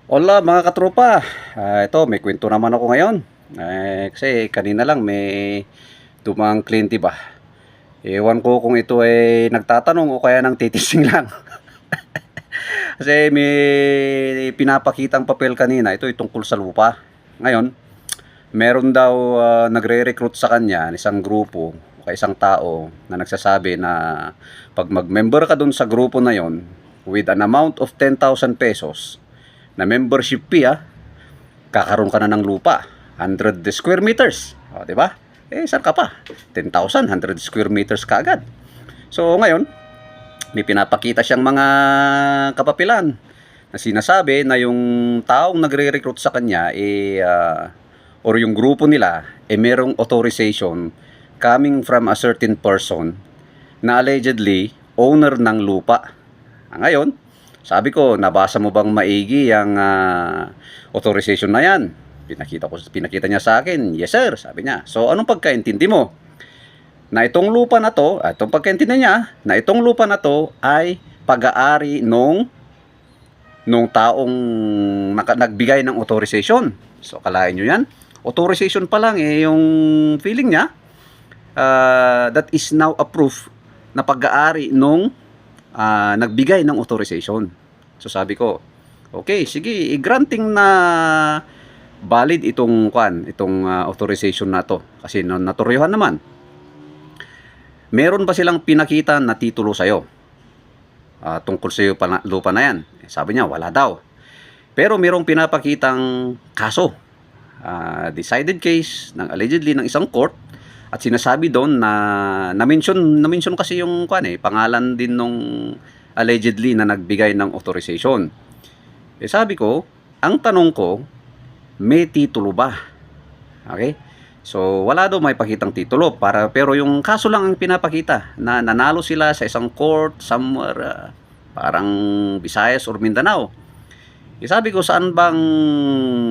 Hola mga katropa, ito may kwento naman ako ngayon. Kasi kanina lang may dumang kliyente ba. Ewan ko kung ito ay nagtatanong o kaya nang titising lang. Kasi may pinapakitang papel kanina, ito ay tungkol sa lupa. Ngayon, meron daw nagre-recruit sa kanya isang grupo o isang tao na nagsasabi na pag mag-member ka dun sa grupo na yon with an amount of 10,000 pesos na membership fee, kakaroon ka na ng lupa. 100 square meters. O, di ba? Saan ka pa? 10,000, 100 square meters ka agad. So, ngayon, may pinapakita siyang mga kapapilan na sinasabi na yung taong nagre-recruit sa kanya, or yung grupo nila, merong authorization coming from a certain person na allegedly owner ng lupa. Ngayon, sabi ko, nabasa mo bang maigi ang authorization na yan? Pinakita niya sa akin, yes sir, sabi niya. So, anong pagkaintindi mo? Na itong lupa na to, itong pagkaintindi niya, na itong lupa na to ay pag-aari nung taong nagbigay ng authorization. So, kalahin nyo yan. Authorization pa lang yung feeling niya, that is now a proof na pag-aari nung nagbigay ng authorization. So sabi ko, okay, sige, granting na valid itong authorization na to kasi naturyuhan naman. Meron ba silang pinakita na titulo sa'yo tungkol sa iyo lupa na yan? Sabi niya, wala daw. Pero merong pinapakitang kaso, decided case ng allegedly ng isang court, at sinasabi doon na na-mention kasi yung pangalan din nung allegedly na nagbigay ng authorization. Sabi ko, ang tanong ko, may titulo ba? Okay? So, wala daw may pakitang titulo, pero yung kaso lang ang pinapakita na nanalo sila sa isang court somewhere, parang Visayas or Mindanao. Sabi ko, saan bang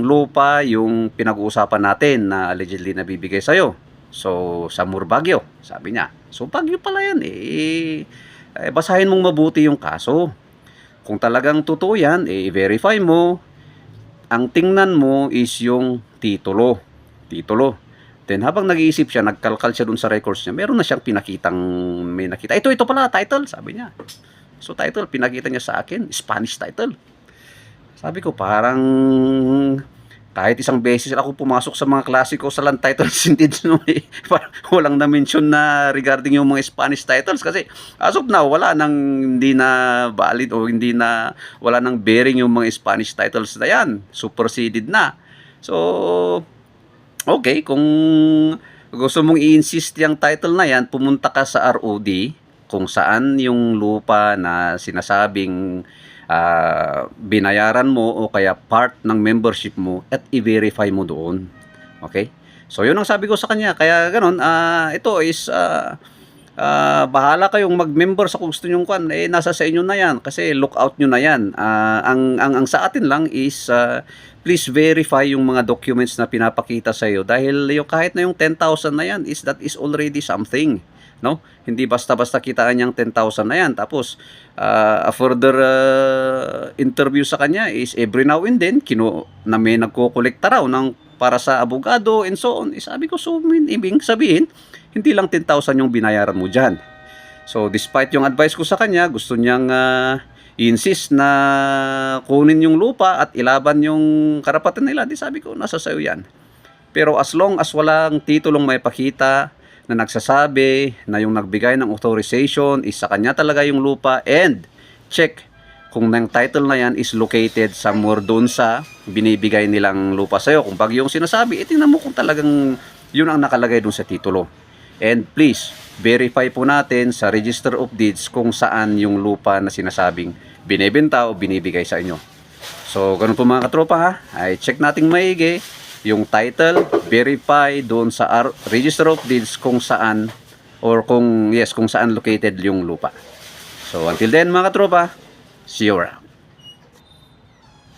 lupa yung pinag-uusapan natin na allegedly nabibigay sa'yo? So, sa Baguio, sabi niya. So, Baguio pala yan basahin mong mabuti yung kaso. Kung talagang totoo yan, i-verify mo. Ang tingnan mo is yung titulo. Then, habang nag-iisip siya, nagkalkal siya dun sa records niya, meron na siyang may nakita. Ito pala, title, sabi niya. So, title, pinakita niya sa akin, Spanish title. Sabi ko, parang kahit isang beses ako pumasok sa mga klasiko sa land titles, hindi walang na-mention na regarding yung mga Spanish titles kasi as of now, hindi na valid o wala nang bearing yung mga Spanish titles na yan. Superseded na. So, okay, kung gusto mong i-insist yung title na yan, pumunta ka sa ROD kung saan yung lupa na sinasabing binayaran mo o kaya part ng membership mo at i-verify mo doon. Okay? So, yun ang sabi ko sa kanya. Kaya ganun, ito is bahala kayong mag-member sa kung gusto nyong nasa sa inyo na yan kasi lookout nyo na yan. Ang sa atin lang is please verify yung mga documents na pinapakita sa iyo dahil kahit na yung 10,000 na yan that is already something. No? Hindi basta-basta kitaan yung 10,000 na yan. Tapos, a further interview sa kanya is every now and then, na may nagkukolekta raw para sa abogado and so on. Sabi ko, so ibig sabihin, hindi lang 10,000 yung binayaran mo dyan. So, despite yung advice ko sa kanya, gusto niyang insist na kunin yung lupa at ilaban yung karapatan nila. Di sabi ko, nasa sayo yan. Pero as long as walang titulong may pakita na nagsasabi na yung nagbigay ng authorization is sa kanya talaga yung lupa and check kung ng title na yan is located somewhere doon sa binibigay nilang lupa sa'yo. Kung Baguio yung sinasabi, tingnan mo kung talagang yun ang nakalagay doon sa titulo. And please, verify po natin sa Register of Deeds kung saan yung lupa na sinasabing binibenta o binibigay sa inyo. So, ganun po mga katropa ha. Ay check nating maigi yung title, verify doon sa Register of Deeds kung saan kung saan located yung lupa. So until then mga katropa, see you around.